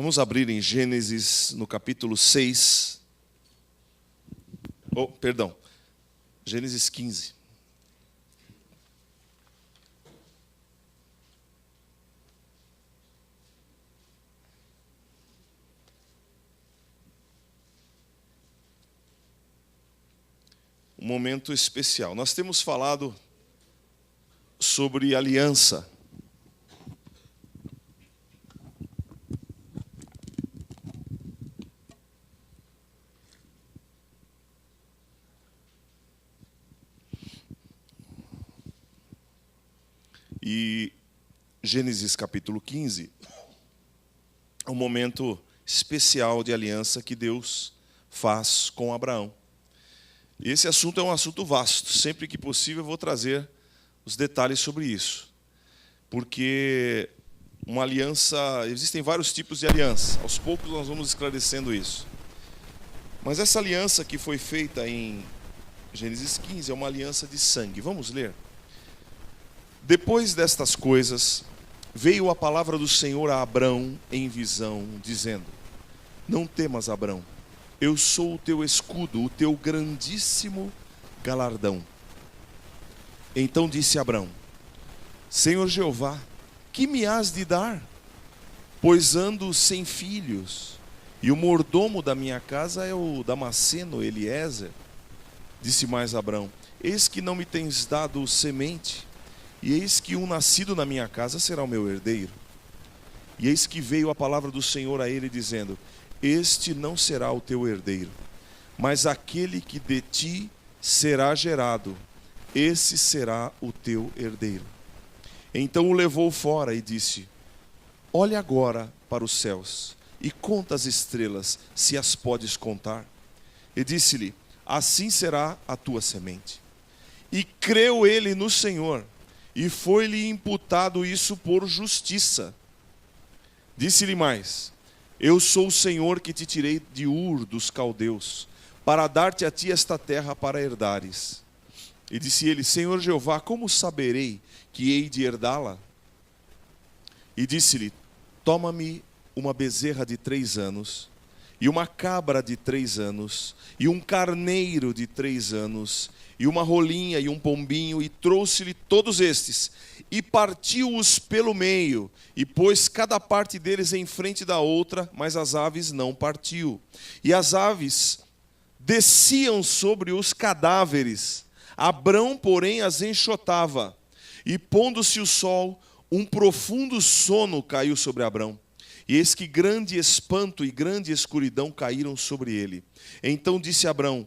Vamos abrir em Gênesis, no capítulo 6. Gênesis 15. Um momento especial. Nós temos falado sobre aliança. E Gênesis capítulo 15 é um momento especial de aliança que Deus faz com Abraão. E esse assunto é um assunto vasto. Sempre que possível eu vou trazer os detalhes sobre isso. Porque uma aliança, existem vários tipos de aliança. Aos poucos nós vamos esclarecendo isso. Mas essa aliança que foi feita em Gênesis 15 é uma aliança de sangue. Vamos ler? Depois destas coisas, veio a palavra do Senhor a Abrão em visão, dizendo: Não temas, Abrão, eu sou o teu escudo, o teu grandíssimo galardão. Então disse Abrão: Senhor Jeová, que me has de dar? Pois ando sem filhos, e o mordomo da minha casa é o Damasceno Eliezer. Disse mais Abrão: Eis que não me tens dado semente, e eis que um nascido na minha casa será o meu herdeiro. E eis que veio a palavra do Senhor a ele, dizendo: Este não será o teu herdeiro, mas aquele que de ti será gerado, esse será o teu herdeiro. Então o levou fora e disse: Olha agora para os céus, e conta as estrelas, se as podes contar. E disse-lhe: Assim será a tua semente. E creu ele no Senhor, e foi-lhe imputado isso por justiça. Disse-lhe mais: Eu sou o Senhor que te tirei de Ur dos caldeus, para dar-te a ti esta terra para herdares. E disse ele: Senhor Jeová, como saberei que hei de herdá-la? E disse-lhe: Toma-me uma bezerra de 3 anos, e uma cabra de 3 anos, e um carneiro de 3 anos, e uma rolinha e um pombinho, e trouxe-lhe todos estes, e partiu-os pelo meio, e pôs cada parte deles em frente da outra, mas as aves não partiu. E as aves desciam sobre os cadáveres, Abrão, porém, as enxotava. E pondo-se o sol, um profundo sono caiu sobre Abrão. E eis que grande espanto e grande escuridão caíram sobre ele. Então disse Abrão: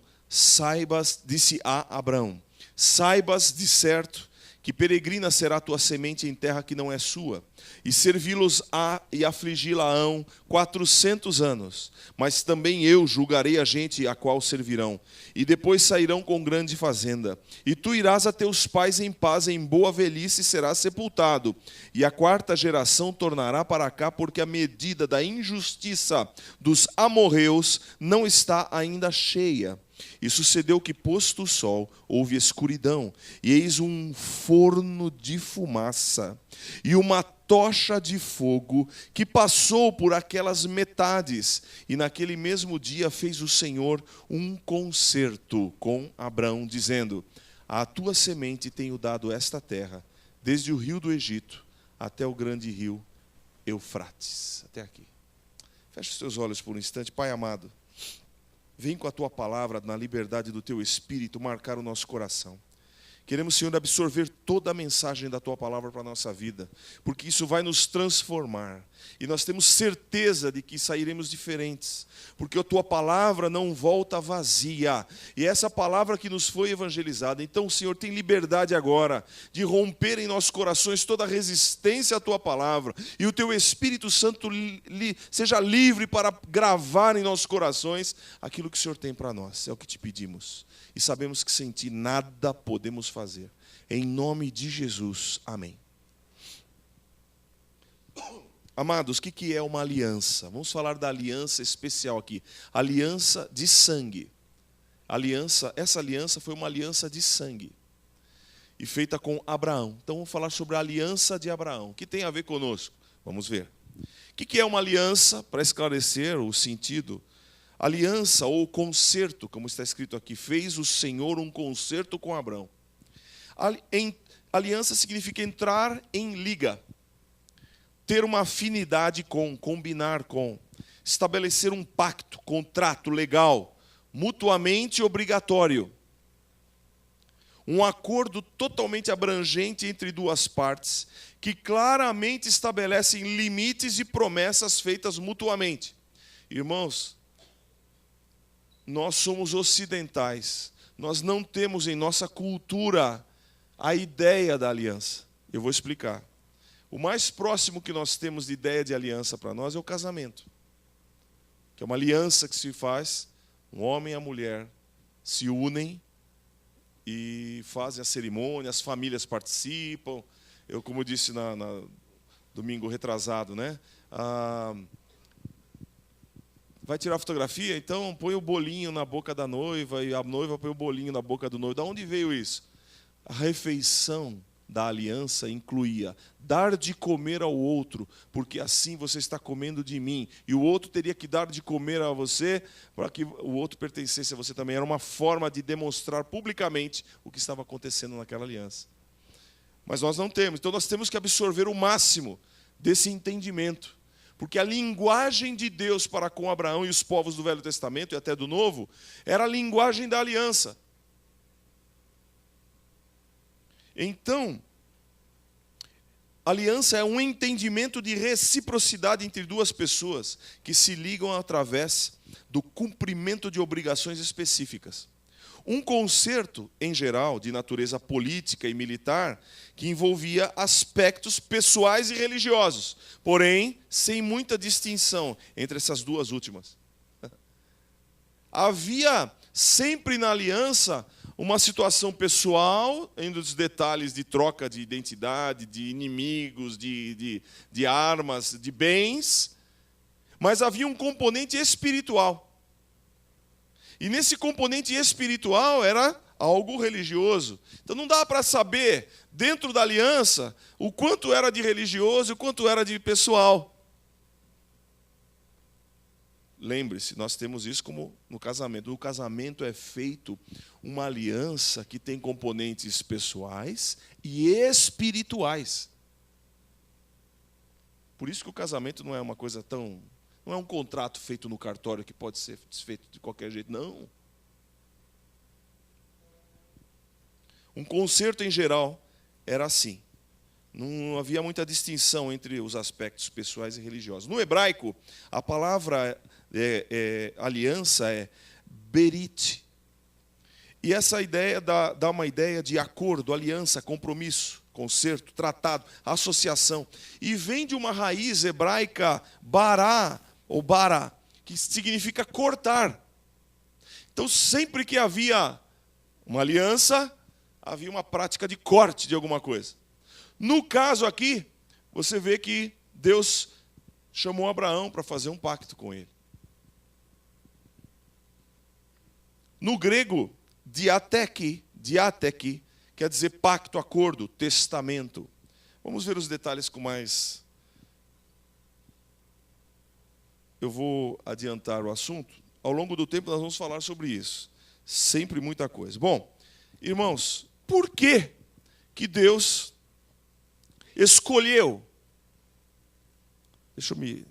disse a Abrão: Saibas de certo que peregrina será a tua semente em terra que não é sua, e servi-los-á e afligi-la-ão 400 anos. Mas também eu julgarei a gente a qual servirão, e depois sairão com grande fazenda. E tu irás a teus pais em paz, em boa velhice serás sepultado. E a 4ª geração tornará para cá, porque a medida da injustiça dos amorreus não está ainda cheia. E sucedeu que, posto o sol, houve escuridão, e eis um forno de fumaça, e uma tocha de fogo, que passou por aquelas metades. E naquele mesmo dia fez o Senhor um concerto com Abrão, dizendo: A tua semente tenho dado esta terra, desde o rio do Egito até o grande rio Eufrates. Até aqui. Feche os teus olhos por um instante. Pai amado, vem com a tua palavra, na liberdade do teu Espírito, marcar o nosso coração. Queremos, Senhor, absorver toda a mensagem da tua palavra para a nossa vida, porque isso vai nos transformar. E nós temos certeza de que sairemos diferentes, porque a tua palavra não volta vazia. E é essa palavra que nos foi evangelizada. Então, Senhor, tem liberdade agora de romper em nossos corações toda a resistência à tua palavra. E o teu Espírito Santo seja livre para gravar em nossos corações aquilo que o Senhor tem para nós. É o que te pedimos. E sabemos que sem ti nada podemos fazer. Em nome de Jesus. Amém. Amados, o que é uma aliança? Vamos falar da aliança especial aqui. Aliança de sangue. Essa aliança foi uma aliança de sangue. E feita com Abraão. Então vamos falar sobre a aliança de Abraão. O que tem a ver conosco? Vamos ver. O que é uma aliança? Para esclarecer o sentido, aliança ou concerto, como está escrito aqui, fez o Senhor um concerto com Abrão. Aliança significa entrar em liga, ter uma afinidade com, combinar com, estabelecer um pacto, contrato legal, mutuamente obrigatório. Um acordo totalmente abrangente entre duas partes, que claramente estabelecem limites e promessas feitas mutuamente. Irmãos, nós somos ocidentais, nós não temos em nossa cultura a ideia da aliança. Eu vou explicar. O mais próximo que nós temos de ideia de aliança para nós é o casamento, que é uma aliança que se faz, um homem e a mulher se unem e fazem a cerimônia, as famílias participam. Eu, como eu disse na domingo retrasado, né? Vai tirar fotografia? Então põe o bolinho na boca da noiva e a noiva põe o bolinho na boca do noivo. De onde veio isso? A refeição da aliança incluía dar de comer ao outro, porque assim você está comendo de mim, e o outro teria que dar de comer a você para que o outro pertencesse a você também. Era uma forma de demonstrar publicamente o que estava acontecendo naquela aliança. Mas nós não temos, então nós temos que absorver o máximo desse entendimento, porque a linguagem de Deus para com Abraão e os povos do Velho Testamento e até do Novo era a linguagem da aliança. Então, aliança é um entendimento de reciprocidade entre duas pessoas que se ligam através do cumprimento de obrigações específicas. Um concerto, em geral, de natureza política e militar, que envolvia aspectos pessoais e religiosos, porém, sem muita distinção entre essas duas últimas. Havia sempre na aliança uma situação pessoal, entre os detalhes de troca de identidade, de inimigos, de armas, de bens, mas havia um componente espiritual. E nesse componente espiritual era algo religioso. Então não dá para saber, dentro da aliança, o quanto era de religioso e o quanto era de pessoal. Lembre-se, nós temos isso como no casamento. No casamento é feito uma aliança que tem componentes pessoais e espirituais. Por isso que o casamento não é uma coisa tão... Não é um contrato feito no cartório que pode ser desfeito de qualquer jeito, não. Um concerto, em geral, era assim. Não havia muita distinção entre os aspectos pessoais e religiosos. No hebraico, a palavra aliança é berit. E essa ideia dá uma ideia de acordo, aliança, compromisso, concerto, tratado, associação. E vem de uma raiz hebraica bará, ou bara, que significa cortar. Então, sempre que havia uma aliança, havia uma prática de corte de alguma coisa. No caso aqui, você vê que Deus chamou Abraão para fazer um pacto com ele. No grego, diateke, quer dizer pacto, acordo, testamento. Vamos ver os detalhes com mais... Eu vou adiantar o assunto. Ao longo do tempo nós vamos falar sobre isso. Sempre muita coisa. Bom, irmãos, por que Deus escolheu? Deixa eu me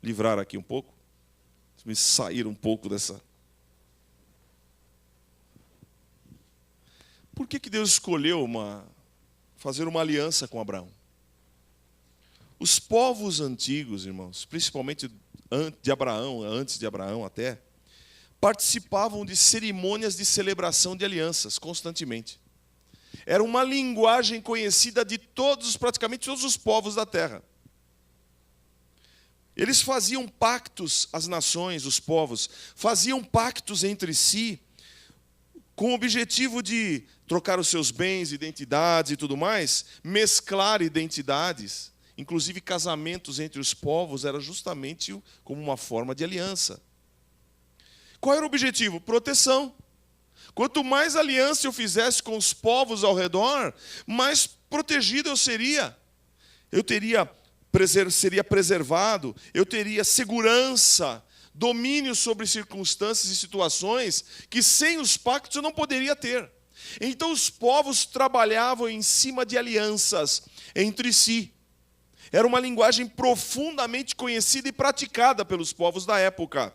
livrar aqui um pouco. Deixa eu me sair um pouco dessa... Por que Deus escolheu fazer uma aliança com Abraão? Os povos antigos, irmãos, principalmente de Abraão, antes de Abraão até, participavam de cerimônias de celebração de alianças constantemente. Era uma linguagem conhecida de praticamente todos os povos da terra. Eles faziam pactos, as nações, os povos, faziam pactos entre si, com o objetivo de trocar os seus bens, identidades e tudo mais, mesclar identidades, inclusive casamentos entre os povos, era justamente como uma forma de aliança. Qual era o objetivo? Proteção. Quanto mais aliança eu fizesse com os povos ao redor, mais protegido eu seria. Eu teria seria preservado, eu teria segurança, domínio sobre circunstâncias e situações que sem os pactos eu não poderia ter. Então os povos trabalhavam em cima de alianças entre si. Era uma linguagem profundamente conhecida e praticada pelos povos da época.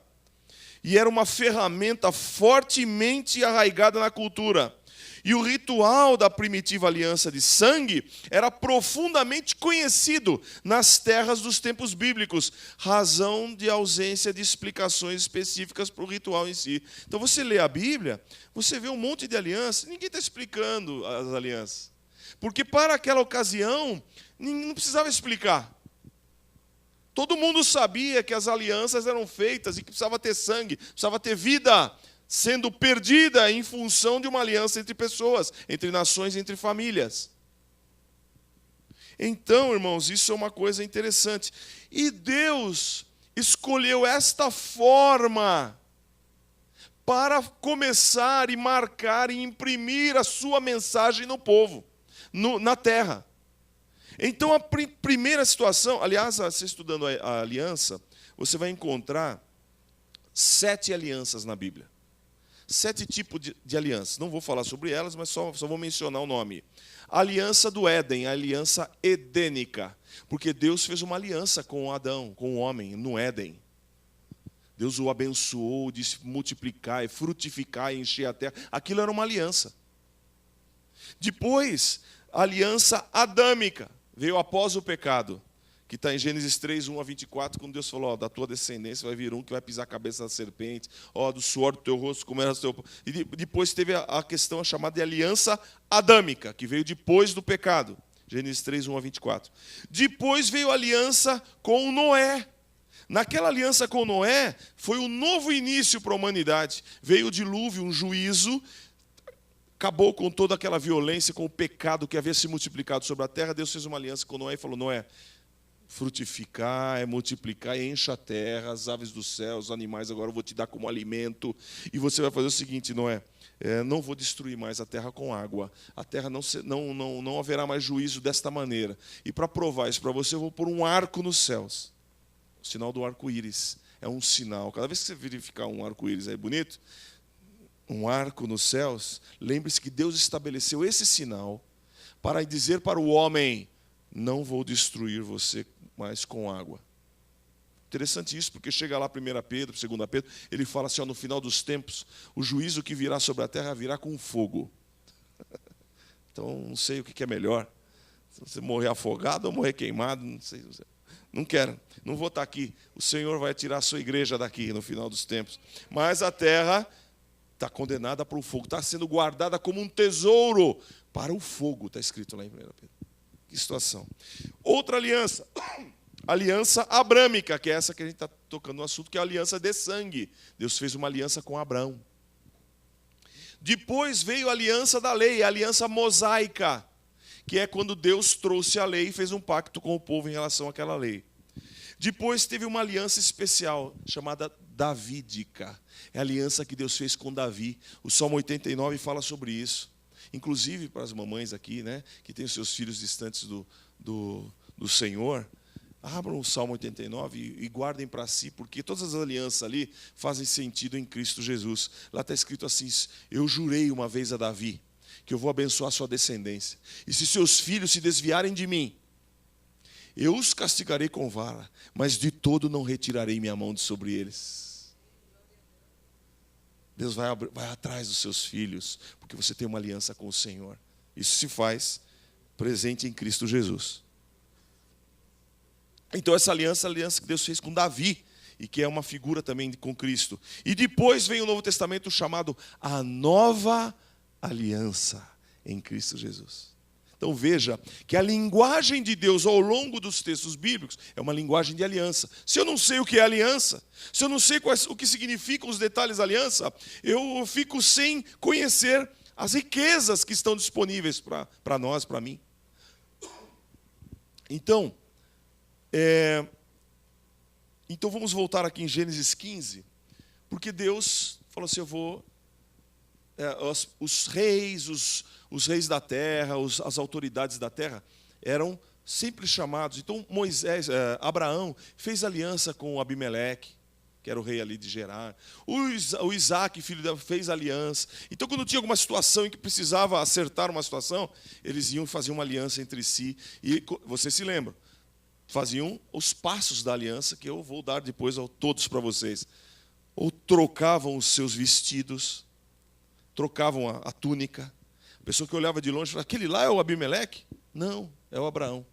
E era uma ferramenta fortemente arraigada na cultura. E o ritual da primitiva aliança de sangue era profundamente conhecido nas terras dos tempos bíblicos, razão de ausência de explicações específicas para o ritual em si. Então você lê a Bíblia, você vê um monte de alianças, ninguém está explicando as alianças. Porque para aquela ocasião, não precisava explicar. Todo mundo sabia que as alianças eram feitas e que precisava ter sangue, precisava ter vida sendo perdida em função de uma aliança entre pessoas, entre nações, entre famílias. Então, irmãos, isso é uma coisa interessante. E Deus escolheu esta forma para começar e marcar e imprimir a sua mensagem no povo, na terra. Então, a primeira situação, aliás, você estudando a aliança, você vai encontrar 7 alianças na Bíblia. 7 tipos de alianças. Não vou falar sobre elas, mas só vou mencionar o nome. A aliança do Éden, a aliança edênica. Porque Deus fez uma aliança com Adão, com o homem, no Éden. Deus o abençoou, disse multiplicar, frutificar e encher a terra. Aquilo era uma aliança. Depois, a aliança adâmica. Veio após o pecado. Que está em Gênesis 3, 1 a 24, quando Deus falou, da tua descendência vai vir um que vai pisar a cabeça da serpente, do suor do teu rosto, como era o teu... E depois teve a questão chamada de aliança adâmica, que veio depois do pecado. Gênesis 3, 1 a 24. Depois veio a aliança com Noé. Naquela aliança com Noé, foi um novo início para a humanidade. Veio o dilúvio, um juízo, acabou com toda aquela violência, com o pecado que havia se multiplicado sobre a terra. Deus fez uma aliança com Noé e falou, Noé, frutificar, multiplicar, encha a terra, as aves do céu, os animais, agora eu vou te dar como alimento. E você vai fazer o seguinte, Noé, não vou destruir mais a terra com água. A terra não haverá mais juízo desta maneira. E para provar isso para você, eu vou pôr um arco nos céus. O sinal do arco-íris. É um sinal. Cada vez que você verificar um arco-íris aí bonito, um arco nos céus, lembre-se que Deus estabeleceu esse sinal para dizer para o homem, não vou destruir você mais com água. Interessante isso, porque chega lá 1 Pedro, 2 Pedro, ele fala assim, no final dos tempos, o juízo que virá sobre a terra virá com fogo. Então, não sei o que é melhor. Se você morrer afogado ou morrer queimado, não sei. Não quero, não vou estar aqui. O Senhor vai tirar a sua igreja daqui no final dos tempos. Mas a terra está condenada para o fogo, está sendo guardada como um tesouro para o fogo, está escrito lá em 1 Pedro. Que situação. Outra aliança, aliança abrâmica, que é essa que a gente está tocando no assunto, que é a aliança de sangue. Deus fez uma aliança com Abraão. Depois veio a aliança da lei, a aliança mosaica, que é quando Deus trouxe a lei e fez um pacto com o povo em relação àquela lei. Depois teve uma aliança especial, chamada davídica. É a aliança que Deus fez com Davi. O Salmo 89 fala sobre isso. Inclusive para as mamães aqui, né, que têm os seus filhos distantes do Senhor, abram o Salmo 89 e guardem para si, porque todas as alianças ali fazem sentido em Cristo Jesus. Lá está escrito assim, eu jurei uma vez a Davi, que eu vou abençoar sua descendência. E se seus filhos se desviarem de mim, eu os castigarei com vara, mas de todo não retirarei minha mão de sobre eles. Deus vai atrás dos seus filhos, porque você tem uma aliança com o Senhor. Isso se faz presente em Cristo Jesus. Então essa aliança é a aliança que Deus fez com Davi, e que é uma figura também com Cristo. E depois vem o Novo Testamento chamado a Nova Aliança em Cristo Jesus. Então veja que a linguagem de Deus ao longo dos textos bíblicos é uma linguagem de aliança. Se eu não sei o que é aliança, se eu não sei o que significam os detalhes da aliança, eu fico sem conhecer as riquezas que estão disponíveis para nós, para mim. Então vamos voltar aqui em Gênesis 15, porque Deus falou assim, os reis da terra, as autoridades da terra eram sempre chamados. Então Abraão fez aliança com Abimeleque, que era o rei ali de Gerar. O Isaac, filho dela, fez aliança. Então, quando tinha alguma situação em que precisava acertar uma situação, eles iam fazer uma aliança entre si. E você se lembra? Faziam os passos da aliança, que eu vou dar depois a todos para vocês. Ou trocavam os seus vestidos, trocavam a túnica. A pessoa que olhava de longe falava, aquele lá é o Abimeleque? Não, é o Abraão.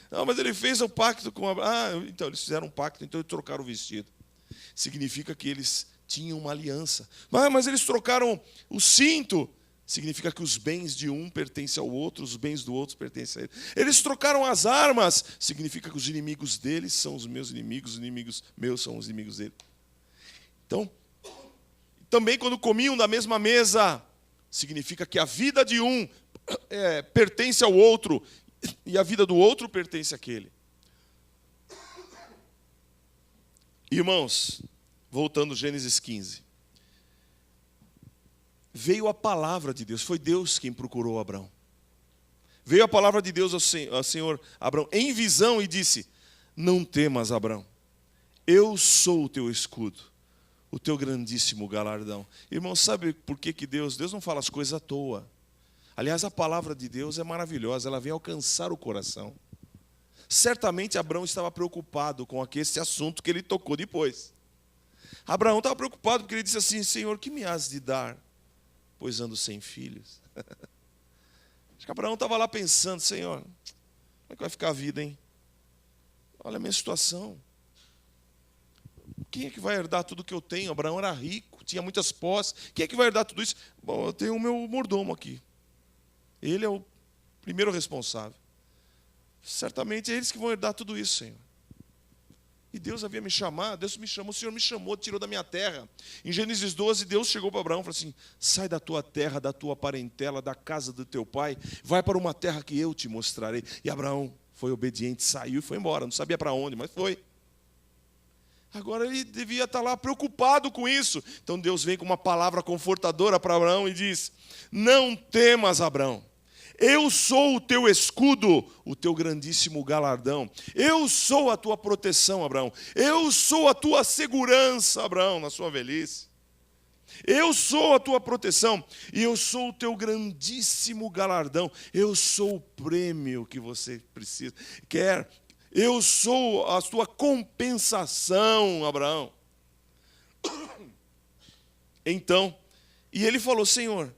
Não, mas ele fez o pacto com Abraão. Ah, então eles fizeram um pacto, então eles trocaram o vestido. Significa que eles tinham uma aliança. Mas eles trocaram o cinto. Significa que os bens de um pertencem ao outro, os bens do outro pertencem a ele. Eles trocaram as armas. Significa que os inimigos deles são os meus inimigos, os inimigos meus são os inimigos dele. Então, também quando comiam da mesma mesa, significa que a vida de um pertence ao outro e a vida do outro pertence àquele. Irmãos, voltando a Gênesis 15. Veio a palavra de Deus, foi Deus quem procurou Abraão. Veio a palavra de Deus ao Senhor Abraão em visão e disse, não temas, Abraão, eu sou o teu escudo, o teu grandíssimo galardão. Irmão, sabe por que Deus não fala as coisas à toa? Aliás, a palavra de Deus é maravilhosa, ela vem alcançar o coração. Certamente Abraão estava preocupado com esse assunto que ele tocou depois. Abraão estava preocupado porque ele disse assim, Senhor, que me has de dar, pois ando sem filhos? Acho que Abraão estava lá pensando, Senhor, como é que vai ficar a vida, hein? Olha a minha situação. Quem é que vai herdar tudo que eu tenho? Abraão era rico, tinha muitas posses. Quem é que vai herdar tudo isso? Bom, eu tenho o meu mordomo aqui. Ele é o primeiro responsável. Certamente é eles que vão herdar tudo isso, Senhor. E Deus havia me chamado, Deus me chamou, o Senhor me chamou, tirou da minha terra. Em Gênesis 12, Deus chegou para Abraão e falou assim, sai da tua terra, da tua parentela, da casa do teu pai, vai para uma terra que eu te mostrarei. E Abraão foi obediente, saiu e foi embora, não sabia para onde, mas foi. Agora ele devia estar lá preocupado com isso. Então Deus vem com uma palavra confortadora para Abraão e diz, não temas, Abraão. Eu sou o teu escudo, o teu grandíssimo galardão. Eu sou a tua proteção, Abraão. Eu sou a tua segurança, Abraão, na sua velhice. Eu sou a tua proteção e eu sou o teu grandíssimo galardão. Eu sou o prêmio que você precisa, quer. Eu sou a tua compensação, Abraão. Então, e ele falou, Senhor,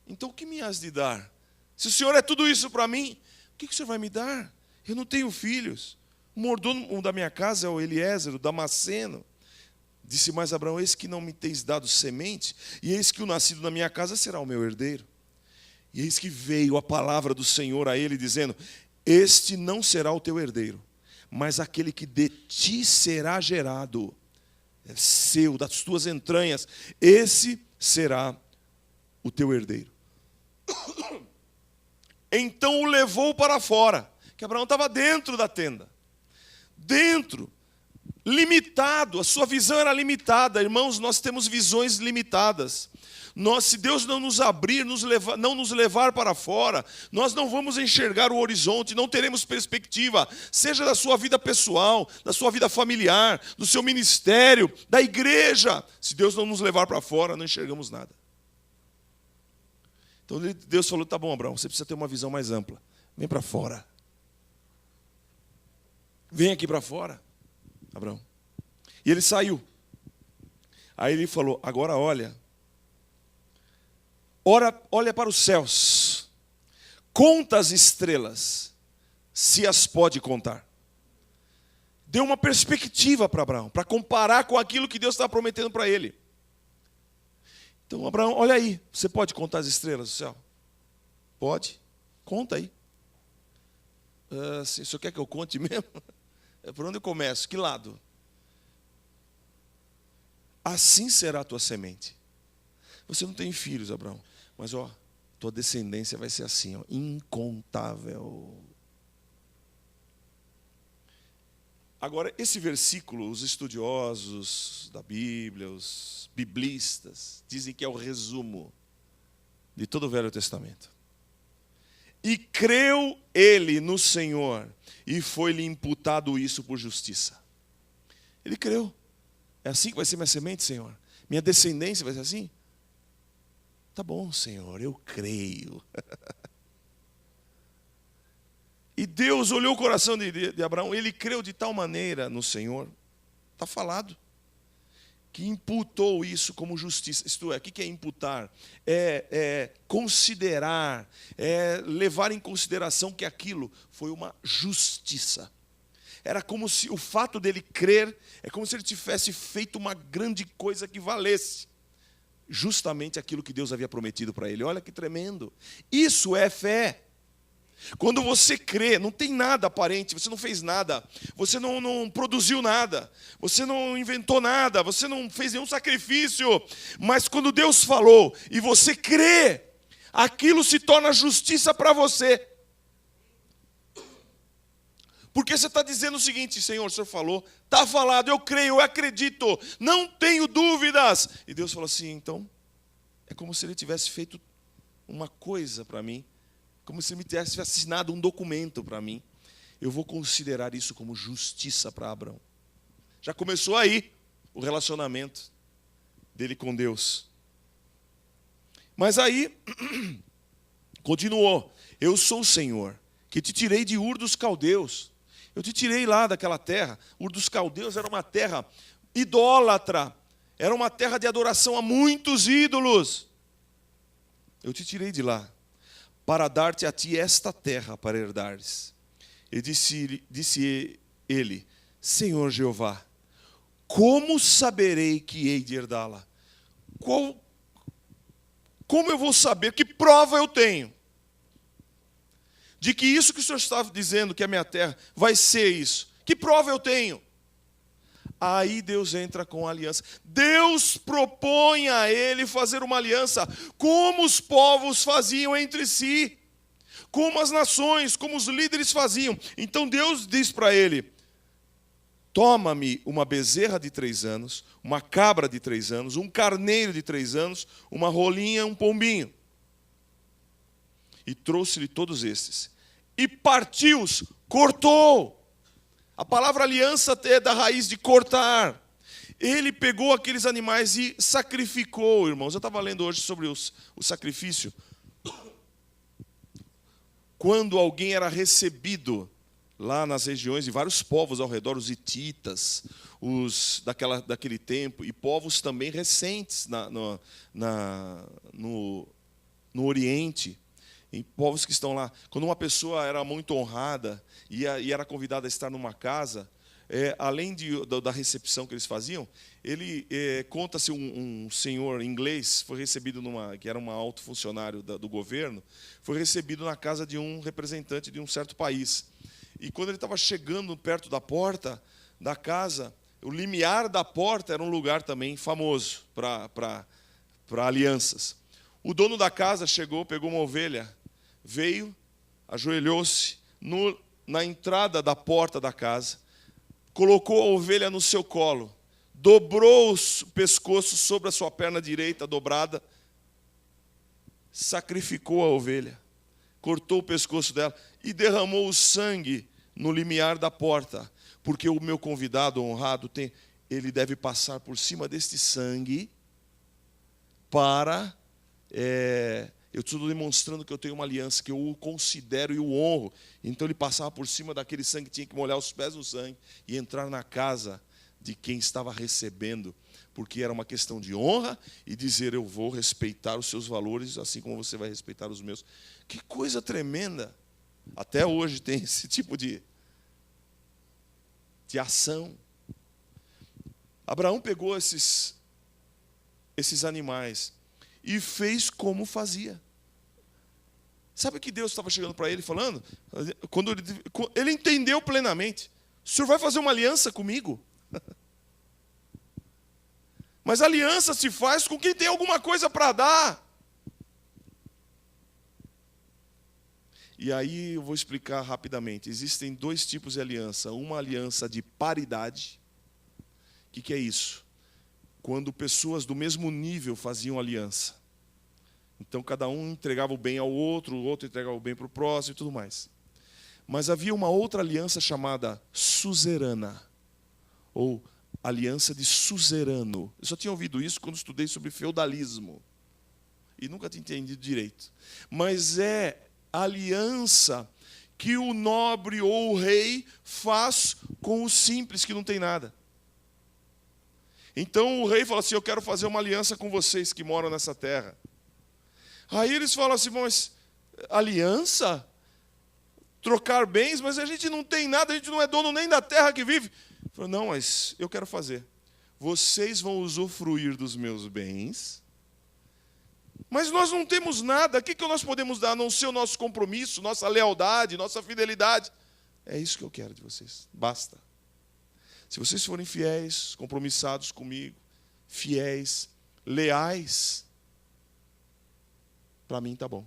então o que me has de dar? Se o Senhor é tudo isso para mim, o que o Senhor vai me dar? Eu não tenho filhos. O mordomo da minha casa é o Eliezer, o Damasceno. Disse mais Abraão, eis que não me tens dado semente, e eis que o nascido na minha casa será o meu herdeiro. E eis que veio a palavra do Senhor a ele, dizendo, este não será o teu herdeiro, mas aquele que de ti será gerado, é seu, das tuas entranhas, esse será o teu herdeiro. Então o levou para fora, que Abraão estava dentro da tenda, dentro, limitado, a sua visão era limitada. Irmãos, nós temos visões limitadas. Se Deus não nos abrir, não nos levar para fora, nós não vamos enxergar o horizonte, não teremos perspectiva, seja da sua vida pessoal, da sua vida familiar, do seu ministério, da igreja. Se Deus não nos levar para fora, não enxergamos nada. Então Deus falou, tá bom, Abraão, você precisa ter uma visão mais ampla. Vem para fora. Vem aqui para fora, Abraão. E ele saiu. Aí ele falou, agora olha para os céus, conta as estrelas, se as pode contar. Deu uma perspectiva para Abraão, para comparar com aquilo que Deus está prometendo para ele. Então, Abraão, olha aí, você pode contar as estrelas do céu? Pode, conta aí. Se o senhor quer que eu conte mesmo? Por onde eu começo? Que lado? Assim será a tua semente. Você não tem filhos, Abraão, mas tua descendência vai ser assim, incontável. Agora, esse versículo, os estudiosos da Bíblia, os biblistas, dizem que é o resumo de todo o Velho Testamento. E creu ele no Senhor, e foi-lhe imputado isso por justiça. Ele creu. É assim que vai ser minha semente, Senhor? Minha descendência vai ser assim? Tá bom, Senhor, eu creio. E Deus olhou o coração de Abraão, ele creu de tal maneira no Senhor, está falado, que imputou isso como justiça. Isto é, o que é imputar? É considerar, é levar em consideração que aquilo foi uma justiça. Era como se o fato dele crer, é como se ele tivesse feito uma grande coisa que valesse justamente aquilo que Deus havia prometido para ele. Olha que tremendo. Isso é fé. Quando você crê, não tem nada aparente, você não fez nada, você não produziu nada, você não inventou nada, você não fez nenhum sacrifício, mas quando Deus falou e você crê, aquilo se torna justiça para você. Porque você está dizendo o seguinte: Senhor, o Senhor falou, está falado, eu creio, eu acredito, não tenho dúvidas. E Deus falou assim, então, é como se Ele tivesse feito uma coisa para mim, como se Ele me tivesse assinado um documento para mim. Eu vou considerar isso como justiça para Abraão. Já começou aí o relacionamento dele com Deus. Mas aí, continuou. Eu sou o Senhor, que te tirei de Ur dos Caldeus. Eu te tirei lá daquela terra. Ur dos Caldeus era uma terra idólatra. Era uma terra de adoração a muitos ídolos. Eu te tirei de lá, para dar-te a ti esta terra para herdares. E disse ele, Senhor Jeová, como saberei que hei de herdá-la? Como eu vou saber? Que prova eu tenho de que isso que o Senhor estava dizendo, que é a minha terra, vai ser isso? Que prova eu tenho? Aí Deus entra com a aliança. Deus propõe a ele fazer uma aliança, como os povos faziam entre si, como as nações, como os líderes faziam. Então Deus diz para ele, toma-me uma bezerra de 3 anos, uma cabra de 3 anos, um carneiro de 3 anos, uma rolinha, um pombinho. E trouxe-lhe todos estes. E partiu-os, cortou. A palavra aliança é da raiz de cortar. Ele pegou aqueles animais e sacrificou, irmãos. Eu estava lendo hoje sobre o sacrifício. Quando alguém era recebido lá nas regiões de vários povos ao redor, os hititas, daquele tempo, e povos também recentes no Oriente, em povos que estão lá. Quando uma pessoa era muito honrada e era convidada a estar numa casa, além da recepção que eles faziam, conta-se um senhor inglês foi recebido que era um alto funcionário do governo, foi recebido na casa de um representante de um certo país. E quando ele estava chegando perto da porta da casa, o limiar da porta era um lugar também famoso para alianças. O dono da casa chegou, pegou uma ovelha, veio, ajoelhou-se na entrada da porta da casa, colocou a ovelha no seu colo, dobrou o pescoço sobre a sua perna direita dobrada, sacrificou a ovelha, cortou o pescoço dela e derramou o sangue no limiar da porta, porque o meu convidado honrado ele deve passar por cima deste sangue para... eu estou demonstrando que eu tenho uma aliança, que eu o considero e o honro. Então ele passava por cima daquele sangue, tinha que molhar os pés no sangue e entrar na casa de quem estava recebendo, porque era uma questão de honra e dizer, eu vou respeitar os seus valores, assim como você vai respeitar os meus. Que coisa tremenda! Até hoje tem esse tipo de ação. Abraão pegou esses animais e fez como fazia. Sabe o que Deus estava chegando para ele falando? Quando ele entendeu plenamente. O Senhor vai fazer uma aliança comigo? Mas a aliança se faz com quem tem alguma coisa para dar. E aí eu vou explicar rapidamente. Existem 2 tipos de aliança. Uma aliança de paridade. O que é isso? Quando pessoas do mesmo nível faziam aliança. Então, cada um entregava o bem ao outro, o outro entregava o bem para o próximo e tudo mais. Mas havia uma outra aliança chamada suzerana, ou aliança de suzerano. Eu só tinha ouvido isso quando estudei sobre feudalismo. E nunca tinha entendido direito. Mas é a aliança que o nobre ou o rei faz com o simples que não tem nada. Então o rei fala assim, eu quero fazer uma aliança com vocês que moram nessa terra. Aí eles falam assim, mas aliança? Trocar bens? Mas a gente não tem nada, a gente não é dono nem da terra que vive. Falo, não, mas eu quero fazer. Vocês vão usufruir dos meus bens, mas nós não temos nada. O que nós podemos dar a não ser o nosso compromisso, nossa lealdade, nossa fidelidade? É isso que eu quero de vocês. Basta. Se vocês forem fiéis, compromissados comigo, fiéis, leais, para mim está bom.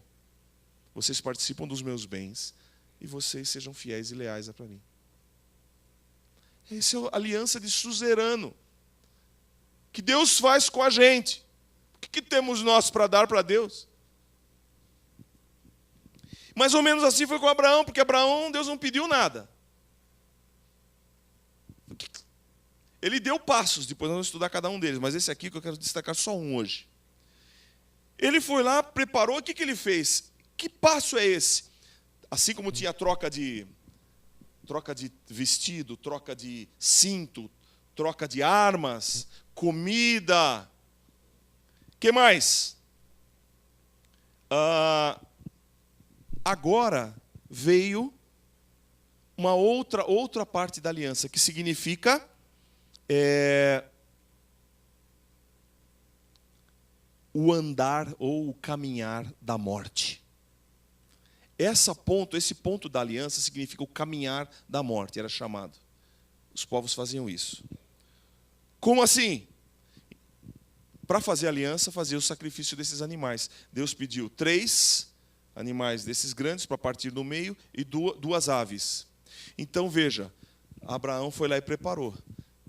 Vocês participam dos meus bens e vocês sejam fiéis e leais para mim. Essa é a aliança de suzerano que Deus faz com a gente. O que temos nós para dar para Deus? Mais ou menos assim foi com Abraão, porque Abraão, Deus não pediu nada. Ele deu passos, depois nós vamos estudar cada um deles, mas esse aqui que eu quero destacar só um hoje. Ele foi lá, preparou, o que ele fez? Que passo é esse? Assim como tinha troca de vestido, troca de cinto, troca de armas, comida. O que mais? Agora veio uma outra parte da aliança, que significa o andar ou o caminhar da morte. Esse ponto da aliança significa o caminhar da morte, era chamado. Os povos faziam isso. Como assim? Para fazer aliança, fazia o sacrifício desses animais. Deus pediu 3 animais desses grandes para partir no meio e 2 aves. Então, veja, Abraão foi lá e preparou.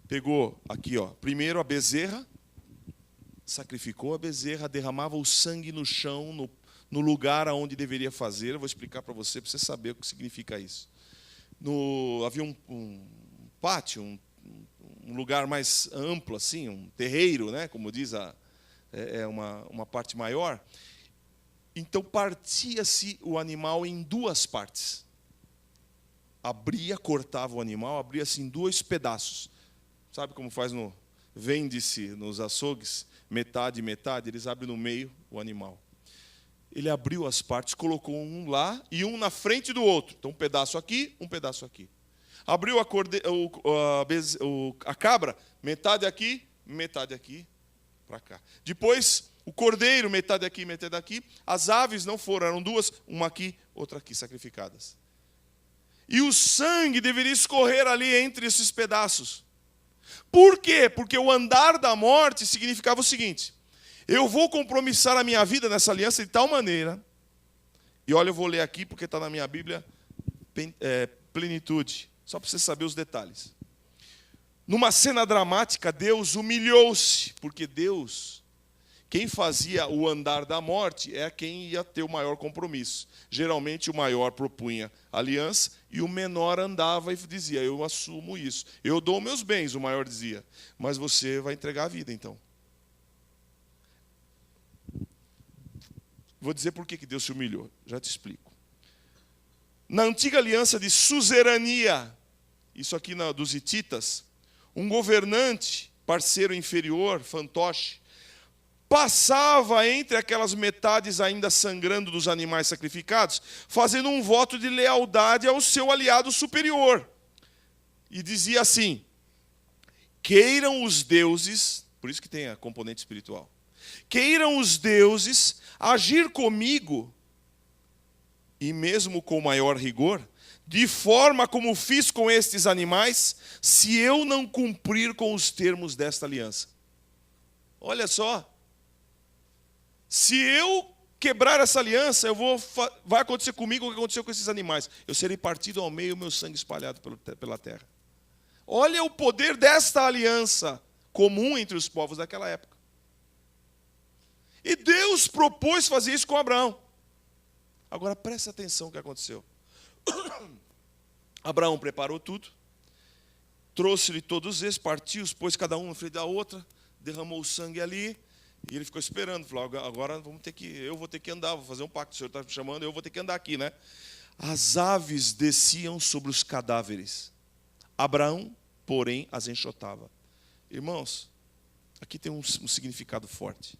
Pegou aqui, primeiro a bezerra, sacrificou a bezerra, derramava o sangue no chão, no lugar onde deveria fazer. Eu vou explicar para você saber o que significa isso. Havia um pátio, um lugar mais amplo, assim, um terreiro, né, como diz uma parte maior. Então partia-se o animal em 2 partes. Cortava o animal, abria-se em 2 pedaços. Sabe como vende-se nos açougues? Metade, eles abrem no meio o animal. Ele abriu as partes, colocou um lá e um na frente do outro. Então, um pedaço aqui, um pedaço aqui. Abriu a cabra, metade aqui, para cá. Depois, o cordeiro, metade aqui, metade aqui. As aves não foram, eram 2, uma aqui, outra aqui, sacrificadas. E o sangue deveria escorrer ali entre esses pedaços. Por quê? Porque o andar da morte significava o seguinte: eu vou compromissar a minha vida nessa aliança de tal maneira, e olha, eu vou ler aqui porque está na minha Bíblia, plenitude, só para você saber os detalhes. Numa cena dramática, Deus humilhou-se, porque Deus, quem fazia o andar da morte, é quem ia ter o maior compromisso. Geralmente o maior propunha aliança e o menor andava e dizia, eu assumo isso. Eu dou meus bens, o maior dizia, mas você vai entregar a vida então. Vou dizer por que Deus se humilhou, já te explico. Na antiga aliança de suzerania, isso aqui dos hititas, um governante, parceiro inferior, fantoche, passava entre aquelas metades ainda sangrando dos animais sacrificados, fazendo um voto de lealdade ao seu aliado superior. E dizia assim, queiram os deuses, por isso que tem a componente espiritual, queiram os deuses agir comigo, e mesmo com maior rigor, de forma como fiz com estes animais, se eu não cumprir com os termos desta aliança. Olha só. Se eu quebrar essa aliança, vai acontecer comigo o que aconteceu com esses animais. Eu serei partido ao meio e o meu sangue espalhado pela terra. Olha o poder desta aliança comum entre os povos daquela época. E Deus propôs fazer isso com Abraão. Agora preste atenção no que aconteceu. Abraão preparou tudo, trouxe-lhe todos esses, partiu, pôs cada um na frente da outra, derramou o sangue ali, e ele ficou esperando. Falou, agora eu vou ter que andar, vou fazer um pacto, o Senhor está me chamando, eu vou ter que andar aqui, né? As aves desciam sobre os cadáveres. Abraão, porém, as enxotava. Irmãos, aqui tem um significado forte.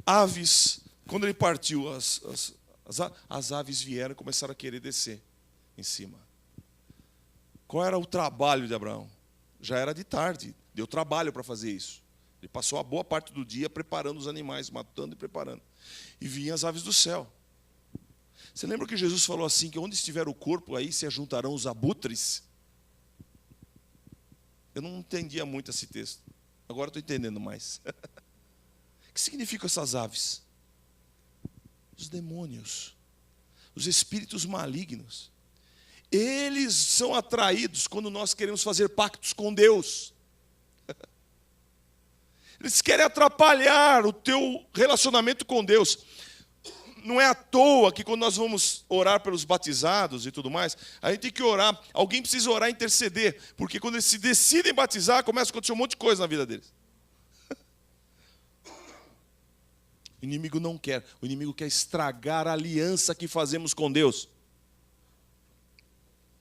Aves, quando ele partiu, as aves vieram e começaram a querer descer em cima. Qual era o trabalho de Abraão? Já era de tarde, deu trabalho para fazer isso. Ele passou a boa parte do dia preparando os animais, matando e preparando. E vinham as aves do céu. Você lembra que Jesus falou assim, que onde estiver o corpo, aí se ajuntarão os abutres? Eu não entendia muito esse texto. Agora estou entendendo mais. O que significam essas aves? Os demônios, os espíritos malignos. Eles são atraídos quando nós queremos fazer pactos com Deus. Eles querem atrapalhar o teu relacionamento com Deus. Não é à toa que quando nós vamos orar pelos batizados e tudo mais, a gente tem que orar, alguém precisa orar e interceder, porque quando eles se decidem batizar, começa a acontecer um monte de coisa na vida deles. O inimigo não quer, o inimigo quer estragar a aliança que fazemos com Deus.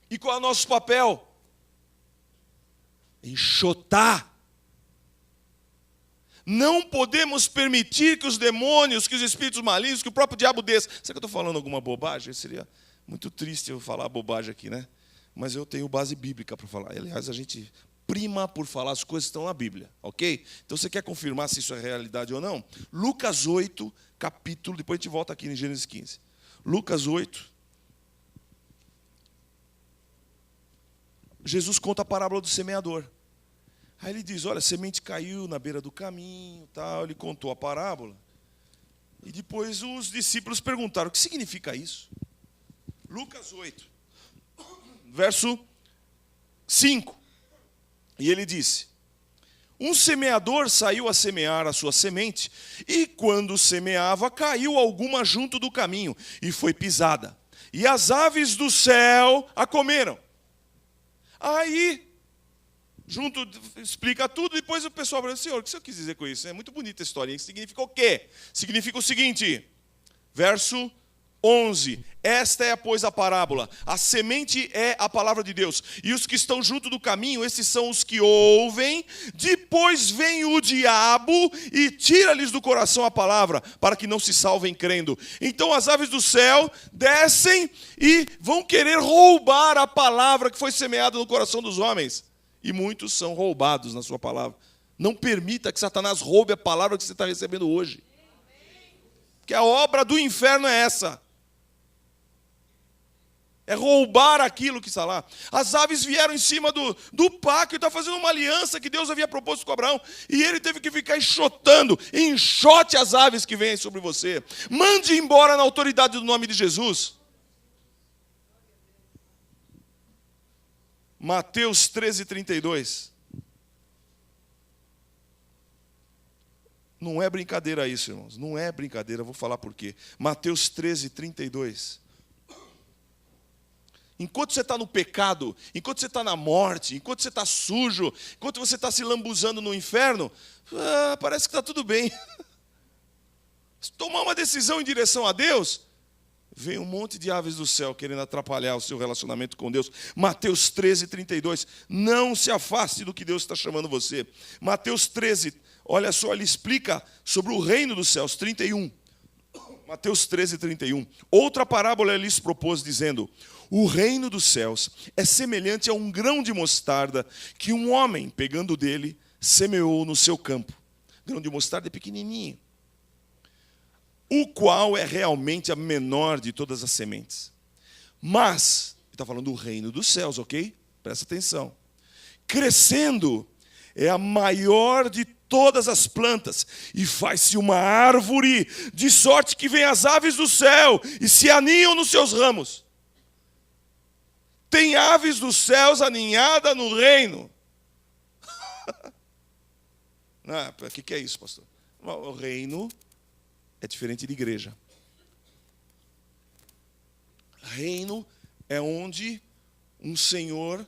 E qual é o nosso papel? Enxotar. Não podemos permitir que os demônios, que os espíritos malignos, que o próprio diabo desça. Será que eu estou falando alguma bobagem? Seria muito triste eu falar bobagem aqui, né? Mas eu tenho base bíblica para falar. Aliás, a gente prima por falar as coisas que estão na Bíblia, ok? Então você quer confirmar se isso é realidade ou não? Lucas 8, capítulo, depois a gente volta aqui em Gênesis 15. Lucas 8. Jesus conta a parábola do semeador. Aí ele diz, olha, a semente caiu na beira do caminho, tal. Ele contou a parábola. E depois os discípulos perguntaram, o que significa isso? Lucas 8, verso 5. E ele disse, um semeador saiu a semear a sua semente, e quando semeava, caiu alguma junto do caminho, e foi pisada. E as aves do céu a comeram. Aí, explica tudo, depois o pessoal fala, Senhor, o que o Senhor quis dizer com isso? É muito bonita a historinha. Significa o quê? Significa o seguinte, verso 11. Esta é, pois, a parábola. A semente é a palavra de Deus. E os que estão junto do caminho, esses são os que ouvem. Depois vem o diabo e tira-lhes do coração a palavra, para que não se salvem crendo. Então as aves do céu descem e vão querer roubar a palavra que foi semeada no coração dos homens. E muitos são roubados na sua palavra. Não permita que Satanás roube a palavra que você está recebendo hoje. Porque a obra do inferno é essa. É roubar aquilo que está lá. As aves vieram em cima do pacto e está fazendo uma aliança que Deus havia proposto com Abraão. E ele teve que ficar enxotando. Enxote as aves que vêm sobre você. Mande embora na autoridade do nome de Jesus. Mateus 13:32. Não é brincadeira isso, irmãos. Não é brincadeira, eu vou falar por quê. Mateus 13:32. Enquanto você está no pecado, enquanto você está na morte, enquanto você está sujo, enquanto você está se lambuzando no inferno, parece que está tudo bem. Se tomar uma decisão em direção a Deus, vem um monte de aves do céu querendo atrapalhar o seu relacionamento com Deus. Mateus 13:32. Não se afaste do que Deus está chamando você. Mateus 13, olha só, ele explica sobre o reino dos céus, 31. Mateus 13:31. Outra parábola ele lhes propôs, dizendo, o reino dos céus é semelhante a um grão de mostarda que um homem, pegando dele, semeou no seu campo. Grão de mostarda é pequenininho. O qual é realmente a menor de todas as sementes. Mas, ele está falando do reino dos céus, ok? Presta atenção. Crescendo, é a maior de todas as plantas, e faz-se uma árvore, de sorte que vêm as aves do céu, e se aninham nos seus ramos. Tem aves dos céus aninhadas no reino. O que é isso, pastor? O reino é diferente de igreja. Reino é onde um senhor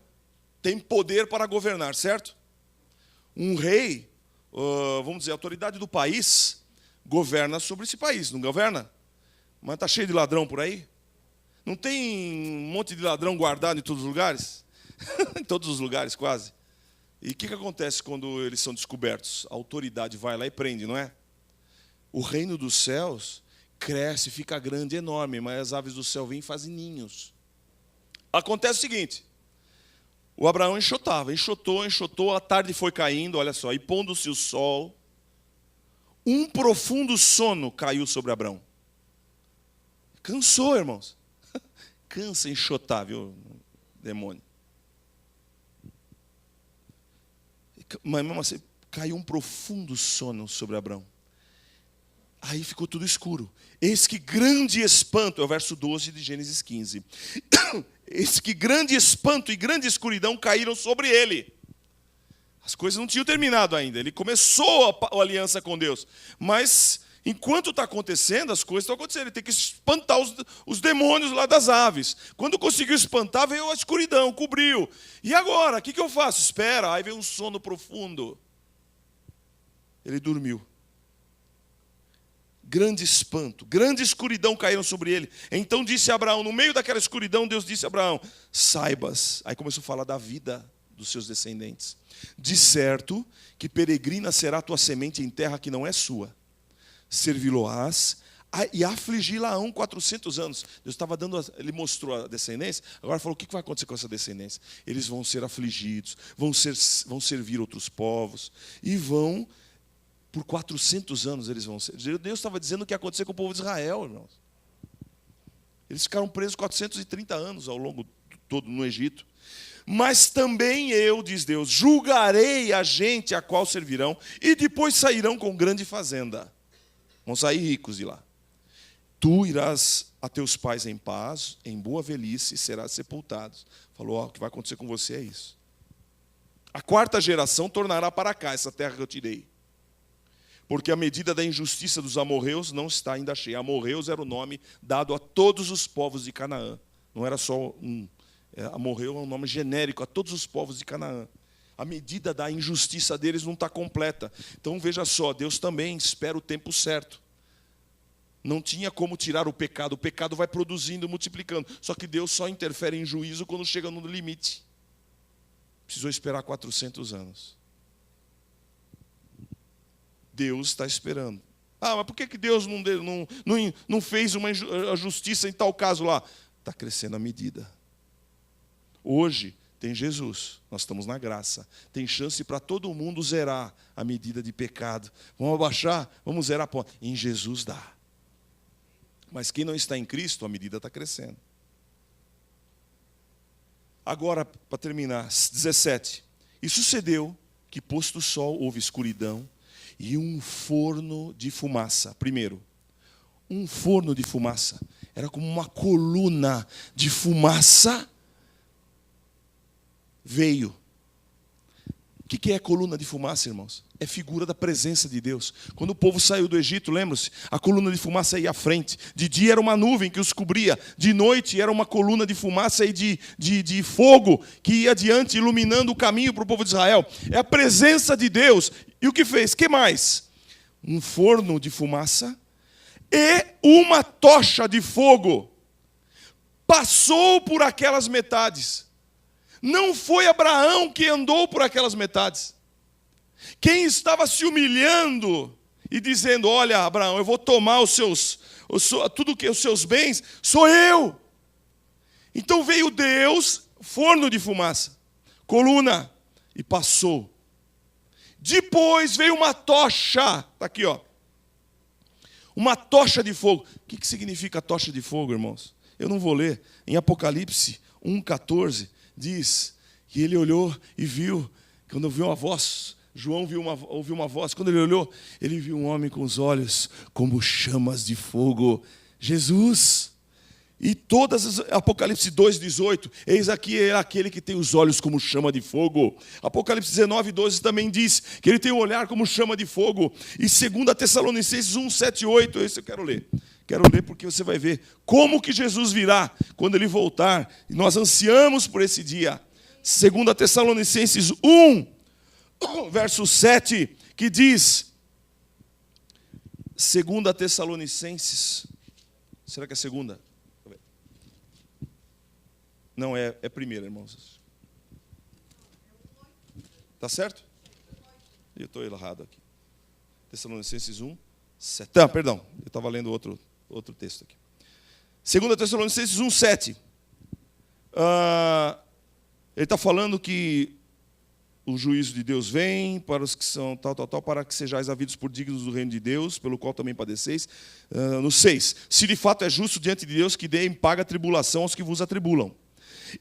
tem poder para governar, certo? Um rei, vamos dizer, a autoridade do país, governa sobre esse país, não governa? Mas está cheio de ladrão por aí? Não tem um monte de ladrão guardado em todos os lugares? Em todos os lugares, quase. E o que acontece quando eles são descobertos? A autoridade vai lá e prende, não é? O reino dos céus cresce, fica grande, enorme, mas as aves do céu vêm e fazem ninhos. Acontece o seguinte, o Abraão enxotou, a tarde foi caindo, olha só, e pondo-se o sol, um profundo sono caiu sobre Abraão. Cansou, irmãos. Cansa enxotar, viu, demônio. Mas mesmo assim, caiu um profundo sono sobre Abraão. Aí ficou tudo escuro. Eis que grande espanto, é o verso 12 de Gênesis 15. Eis que grande espanto e grande escuridão caíram sobre ele. As coisas não tinham terminado ainda. Ele começou a aliança com Deus. Mas, enquanto está acontecendo, as coisas estão acontecendo. Ele tem que espantar os demônios lá das aves. Quando conseguiu espantar, veio a escuridão, cobriu. E agora, o que eu faço? Espera, aí veio um sono profundo. Ele dormiu. Grande espanto, grande escuridão caíram sobre ele. Então disse Abraão, no meio daquela escuridão, Deus disse a Abraão, saibas, aí começou a falar da vida dos seus descendentes. De certo que peregrina será a tua semente em terra que não é sua. Servi-lo-ás e afligi-la-ão 400 anos. Deus estava dando, ele mostrou a descendência, agora falou, o que vai acontecer com essa descendência? Eles vão ser afligidos, vão servir outros povos e vão... Por 400 anos eles vão ser. Deus estava dizendo o que ia acontecer com o povo de Israel, irmãos. Eles ficaram presos 430 anos ao longo todo no Egito. Mas também eu, diz Deus, julgarei a gente a qual servirão e depois sairão com grande fazenda. Vão sair ricos de lá. Tu irás a teus pais em paz, em boa velhice, e serás sepultado. Falou, o que vai acontecer com você é isso. A quarta geração tornará para cá essa terra que eu tirei. Porque a medida da injustiça dos amorreus não está ainda cheia. Amorreus era o nome dado a todos os povos de Canaã. Não era só um. Amorreu é um nome genérico a todos os povos de Canaã. A medida da injustiça deles não está completa. Então, veja só, Deus também espera o tempo certo. Não tinha como tirar o pecado vai produzindo, multiplicando. Só que Deus só interfere em juízo quando chega no limite. Precisou esperar 400 anos. Deus está esperando. Mas por que Deus não fez uma justiça em tal caso lá? Está crescendo a medida. Hoje tem Jesus, nós estamos na graça. Tem chance para todo mundo zerar a medida de pecado. Vamos abaixar? Vamos zerar. Em Jesus dá. Mas quem não está em Cristo, a medida está crescendo. Agora, para terminar, 17. E sucedeu que, posto o sol, houve escuridão, e um forno de fumaça. Primeiro, um forno de fumaça. Era como uma coluna de fumaça. Veio. O que é coluna de fumaça, irmãos? É figura da presença de Deus. Quando o povo saiu do Egito, lembra-se? A coluna de fumaça ia à frente. De dia era uma nuvem que os cobria. De noite era uma coluna de fumaça e de fogo que ia adiante, iluminando o caminho para o povo de Israel. É a presença de Deus. E o que fez? O que mais? Um forno de fumaça e uma tocha de fogo. Passou por aquelas metades. Não foi Abraão que andou por aquelas metades. Quem estava se humilhando e dizendo, olha, Abraão, eu vou tomar os seus bens, sou eu. Então veio Deus, forno de fumaça, coluna, e passou. Depois veio uma tocha, está aqui, ó. Uma tocha de fogo. O que significa tocha de fogo, irmãos? Eu não vou ler. Em Apocalipse 1,14, diz que ele olhou e viu, quando ouviu uma voz, João ouviu uma voz, quando ele olhou, ele viu um homem com os olhos como chamas de fogo. Jesus. E todas as Apocalipse 2:18, eis aqui é aquele que tem os olhos como chama de fogo. Apocalipse 19:12 também diz que ele tem um olhar como chama de fogo. E 2 Tessalonicenses 1:7-8, esse eu quero ler. Quero ler porque você vai ver como que Jesus virá quando ele voltar. E nós ansiamos por esse dia. 2 Tessalonicenses 1:7, que diz, 2 Tessalonicenses, será que é segunda? Não, é primeira, irmãos. Tá certo? Eu estou errado aqui. Tessalonicenses 1:7. Ah, perdão, eu estava lendo outro texto aqui. 2 Tessalonicenses 1:7. Ele está falando que o juízo de Deus vem para os que são tal, para que sejais havidos por dignos do reino de Deus, pelo qual também padeceis. No 6. Se de fato é justo diante de Deus que dê em paga a tribulação aos que vos atribulam.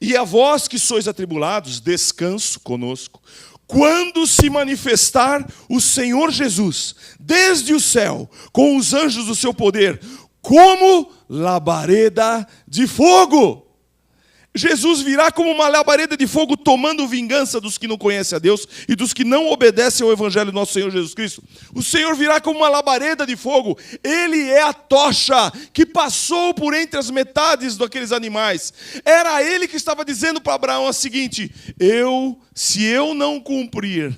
E a vós que sois atribulados, descanso conosco, quando se manifestar o Senhor Jesus, desde o céu, com os anjos do seu poder, como labareda de fogo. Jesus virá como uma labareda de fogo, tomando vingança dos que não conhecem a Deus e dos que não obedecem ao Evangelho do nosso Senhor Jesus Cristo. O Senhor virá como uma labareda de fogo. Ele é a tocha que passou por entre as metades daqueles animais. Era ele que estava dizendo para Abraão o seguinte: se eu não cumprir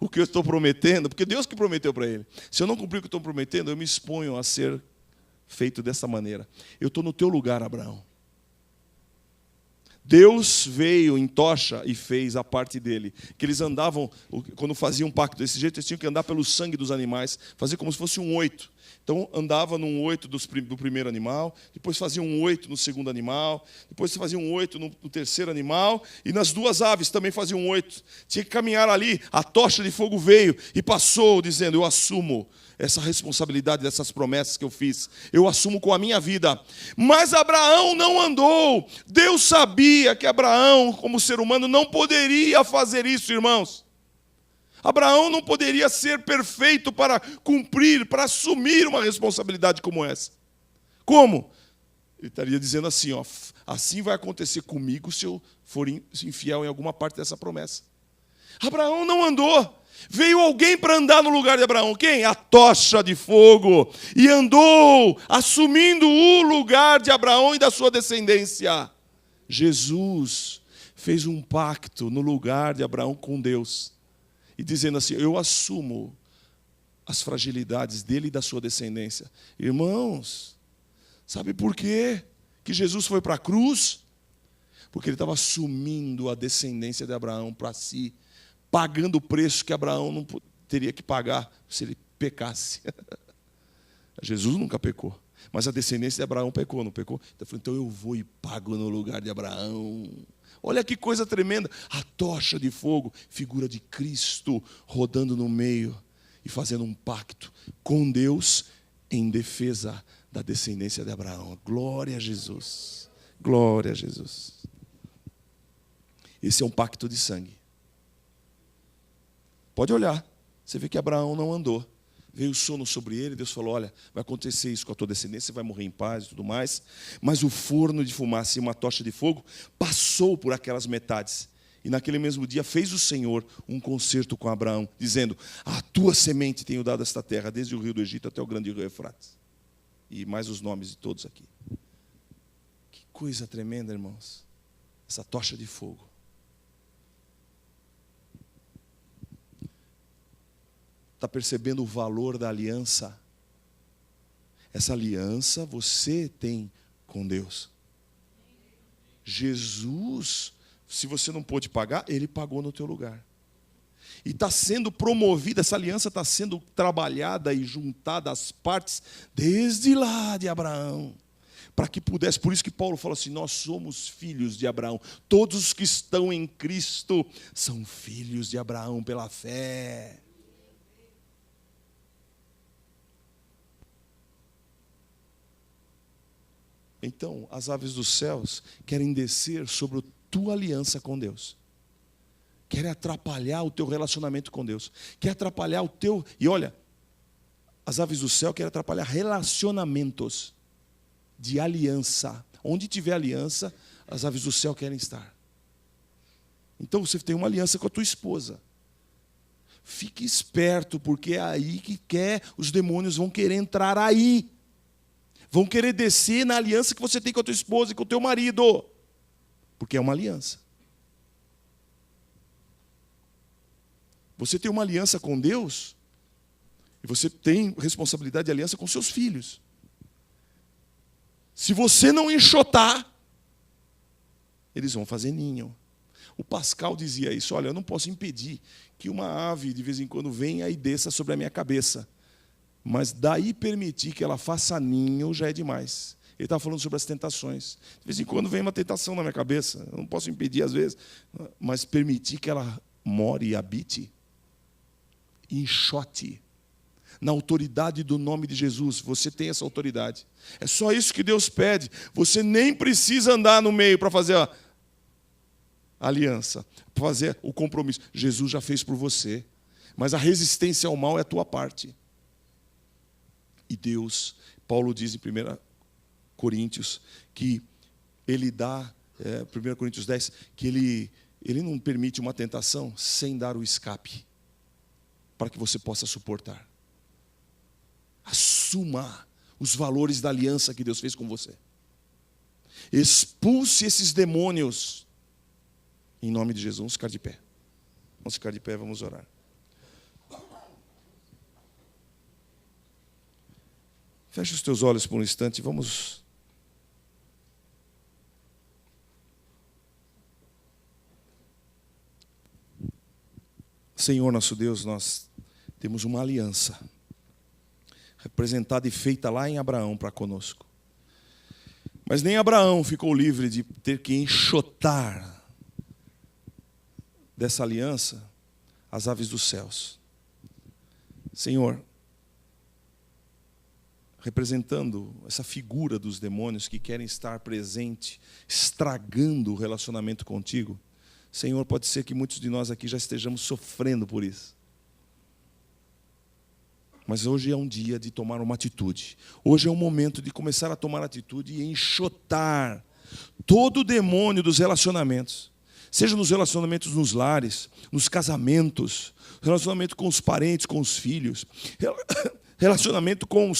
o que eu estou prometendo, porque Deus que prometeu para ele, se eu não cumprir o que eu estou prometendo, eu me exponho a ser feito dessa maneira. Eu estou no teu lugar, Abraão. Deus veio em tocha e fez a parte dele. Que eles andavam, quando faziam um pacto desse jeito, eles tinham que andar pelo sangue dos animais, fazer como se fosse um 8. Então andava num 8 do primeiro animal, depois fazia um 8 no segundo animal, depois fazia um 8 no terceiro animal, e nas duas aves também fazia um 8. Tinha que caminhar ali, a tocha de fogo veio e passou dizendo: eu assumo essa responsabilidade dessas promessas que eu fiz, eu assumo com a minha vida. Mas Abraão não andou. Deus sabia que Abraão, como ser humano, não poderia fazer isso, irmãos. Abraão não poderia ser perfeito para cumprir, para assumir uma responsabilidade como essa. Como? Ele estaria dizendo assim, ó, assim vai acontecer comigo se eu for infiel em alguma parte dessa promessa. Abraão não andou. Veio alguém para andar no lugar de Abraão. Quem? A tocha de fogo. E andou, assumindo o lugar de Abraão e da sua descendência. Jesus fez um pacto no lugar de Abraão com Deus. E dizendo assim: eu assumo as fragilidades dele e da sua descendência. Irmãos, sabe por quê que Jesus foi para a cruz? Porque ele estava assumindo a descendência de Abraão para si, pagando o preço que Abraão não teria que pagar se ele pecasse. Jesus nunca pecou, mas a descendência de Abraão pecou, não pecou? Então eu vou e pago no lugar de Abraão. Olha que coisa tremenda. A tocha de fogo, figura de Cristo, rodando no meio e fazendo um pacto com Deus em defesa da descendência de Abraão. Glória a Jesus. Glória a Jesus. Esse é um pacto de sangue. Pode olhar, você vê que Abraão não andou. Veio o sono sobre ele, Deus falou: olha, vai acontecer isso com a tua descendência, você vai morrer em paz e tudo mais. Mas o forno de fumaça e uma tocha de fogo passou por aquelas metades. E naquele mesmo dia fez o Senhor um concerto com Abraão, dizendo: a tua semente tenho dado esta terra, desde o rio do Egito até o grande rio Eufrates. E mais os nomes de todos aqui. Que coisa tremenda, irmãos. Essa tocha de fogo. Está percebendo o valor da aliança? Essa aliança você tem com Deus. Jesus, se você não pôde pagar, Ele pagou no teu lugar. E está sendo promovida, essa aliança está sendo trabalhada e juntada às partes desde lá de Abraão. Para que pudesse, por isso que Paulo fala assim: nós somos filhos de Abraão. Todos os que estão em Cristo são filhos de Abraão pela fé. Então, as aves dos céus querem descer sobre a tua aliança com Deus. Querem atrapalhar o teu relacionamento com Deus. Quer atrapalhar o teu... E olha, as aves do céu querem atrapalhar relacionamentos de aliança. Onde tiver aliança, as aves do céu querem estar. Então você tem uma aliança com a tua esposa. Fique esperto, porque é aí que os demônios vão querer entrar aí. Vão querer descer na aliança que você tem com a tua esposa e com o teu marido. Porque é uma aliança. Você tem uma aliança com Deus, e você tem responsabilidade de aliança com seus filhos. Se você não enxotar, eles vão fazer ninho. O Pascal dizia isso: olha, eu não posso impedir que uma ave de vez em quando venha e desça sobre a minha cabeça, mas daí permitir que ela faça ninho já é demais. Ele estava falando sobre as tentações. De vez em quando vem uma tentação na minha cabeça, eu não posso impedir às vezes, mas permitir que ela more e habite, enxote. Na autoridade do nome de Jesus, você tem essa autoridade. É só isso que Deus pede. Você nem precisa andar no meio para fazer a aliança, para fazer o compromisso. Jesus já fez por você. Mas a resistência ao mal é a tua parte. E Deus, Paulo diz em 1 Coríntios, que Ele dá, 1 Coríntios 10, que ele não permite uma tentação sem dar o escape, para que você possa suportar. Assuma os valores da aliança que Deus fez com você. Expulse esses demônios. Em nome de Jesus, vamos ficar de pé. Vamos ficar de pé, vamos orar. Feche os teus olhos por um instante, vamos... Senhor nosso Deus, nós temos uma aliança representada e feita lá em Abraão para conosco. Mas nem Abraão ficou livre de ter que enxotar dessa aliança as aves dos céus. Senhor, representando essa figura dos demônios que querem estar presente, estragando o relacionamento contigo, Senhor, pode ser que muitos de nós aqui já estejamos sofrendo por isso. Mas hoje é um dia de tomar uma atitude. Hoje é um momento de começar a tomar atitude e enxotar todo o demônio dos relacionamentos. Seja nos relacionamentos nos lares, nos casamentos, relacionamento com os parentes, com os filhos, relacionamento com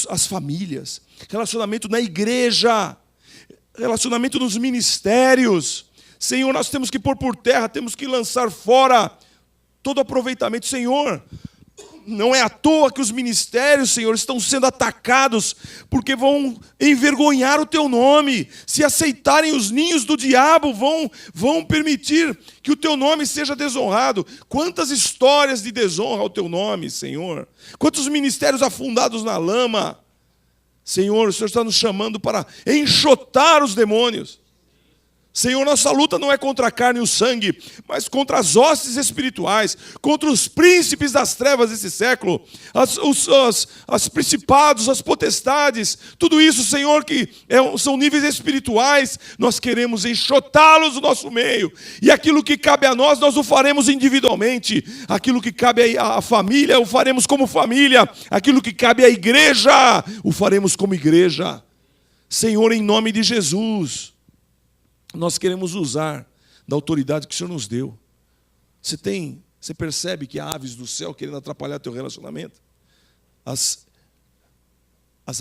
as famílias, relacionamento na igreja, relacionamento nos ministérios. Senhor, nós temos que pôr por terra, temos que lançar fora todo aproveitamento. Senhor, não é à toa que os ministérios, Senhor, estão sendo atacados, porque vão envergonhar o Teu nome. Se aceitarem os ninhos do diabo, vão permitir que o Teu nome seja desonrado. Quantas histórias de desonra ao Teu nome, Senhor. Quantos ministérios afundados na lama. Senhor, o Senhor está nos chamando para enxotar os demônios. Senhor, nossa luta não é contra a carne e o sangue, mas contra as hostes espirituais, contra os príncipes das trevas desse século, os principados, as potestades, tudo isso, Senhor, que são níveis espirituais, nós queremos enxotá-los no nosso meio, e aquilo que cabe a nós o faremos individualmente, aquilo que cabe à família, o faremos como família, aquilo que cabe à igreja, o faremos como igreja. Senhor, em nome de Jesus, nós queremos usar da autoridade que o Senhor nos deu. Você percebe que há aves do céu querendo atrapalhar teu relacionamento? As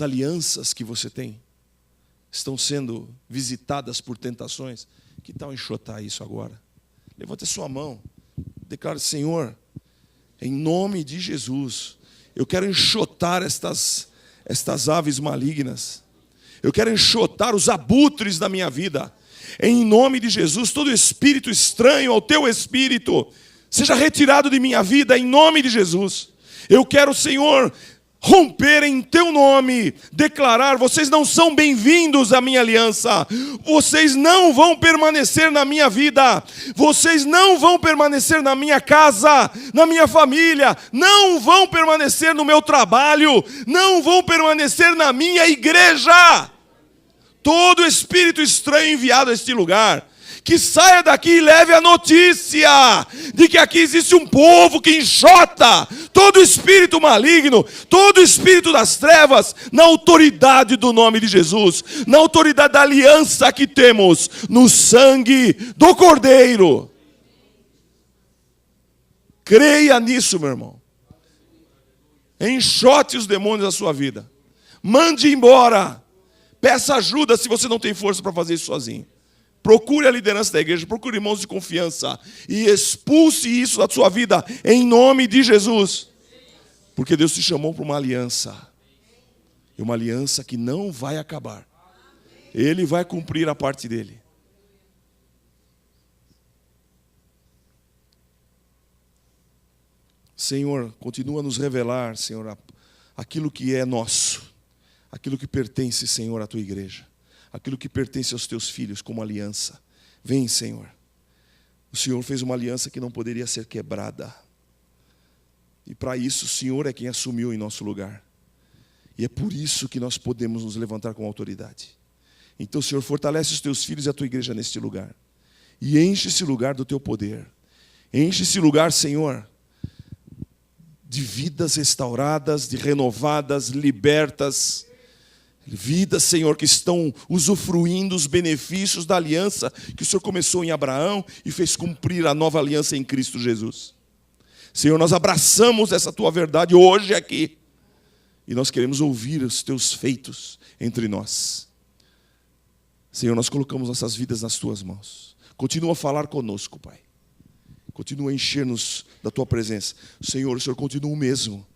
alianças que você tem estão sendo visitadas por tentações. Que tal enxotar isso agora? Levante a sua mão. Declare: Senhor, em nome de Jesus, eu quero enxotar estas aves malignas. Eu quero enxotar os abutres da minha vida. Em nome de Jesus, todo espírito estranho ao teu espírito seja retirado de minha vida, em nome de Jesus. Eu quero, Senhor, romper em teu nome, declarar: vocês não são bem-vindos à minha aliança, vocês não vão permanecer na minha vida, vocês não vão permanecer na minha casa, na minha família, não vão permanecer no meu trabalho, não vão permanecer na minha igreja. Todo espírito estranho enviado a este lugar, que saia daqui e leve a notícia de que aqui existe um povo que enxota todo espírito maligno, todo espírito das trevas, na autoridade do nome de Jesus, na autoridade da aliança que temos no sangue do Cordeiro. Creia nisso, meu irmão. Enxote os demônios da sua vida. Mande embora. Peça ajuda se você não tem força para fazer isso sozinho. Procure a liderança da igreja, procure irmãos de confiança e expulse isso da sua vida em nome de Jesus. Porque Deus te chamou para uma aliança. E uma aliança que não vai acabar. Ele vai cumprir a parte dele. Senhor, continua a nos revelar, Senhor, aquilo que é nosso, aquilo que pertence, Senhor, à tua igreja, aquilo que pertence aos teus filhos como aliança. Vem, Senhor. O Senhor fez uma aliança que não poderia ser quebrada. E para isso o Senhor é quem assumiu em nosso lugar. E é por isso que nós podemos nos levantar com autoridade. Então, Senhor, fortalece os teus filhos e a tua igreja neste lugar. E enche esse lugar do teu poder. Enche esse lugar, Senhor, de vidas restauradas, de renovadas, libertas. Vidas, Senhor, que estão usufruindo os benefícios da aliança que o Senhor começou em Abraão e fez cumprir a nova aliança em Cristo Jesus. Senhor, nós abraçamos essa tua verdade hoje aqui. E nós queremos ouvir os teus feitos entre nós. Senhor, nós colocamos nossas vidas nas tuas mãos. Continua a falar conosco, Pai. Continua a encher-nos da tua presença. Senhor, o Senhor continua o mesmo.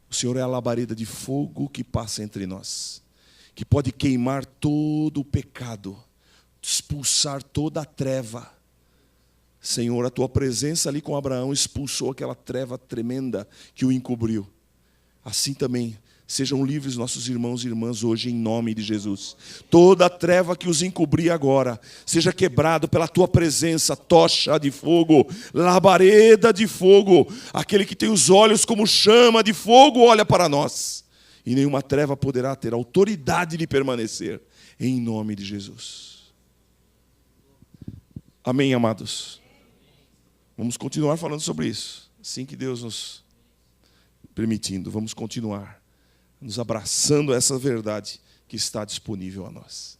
O Senhor é a labareda de fogo que passa entre nós, que pode queimar todo o pecado, expulsar toda a treva. Senhor, a tua presença ali com Abraão expulsou aquela treva tremenda que o encobriu. Assim também, sejam livres nossos irmãos e irmãs hoje em nome de Jesus. Toda a treva que os encobria agora, seja quebrado pela tua presença, tocha de fogo, labareda de fogo. Aquele que tem os olhos como chama de fogo olha para nós. E nenhuma treva poderá ter autoridade de permanecer, em nome de Jesus. Amém, amados? Vamos continuar falando sobre isso, assim que Deus nos permitindo. Vamos continuar nos abraçando a essa verdade que está disponível a nós.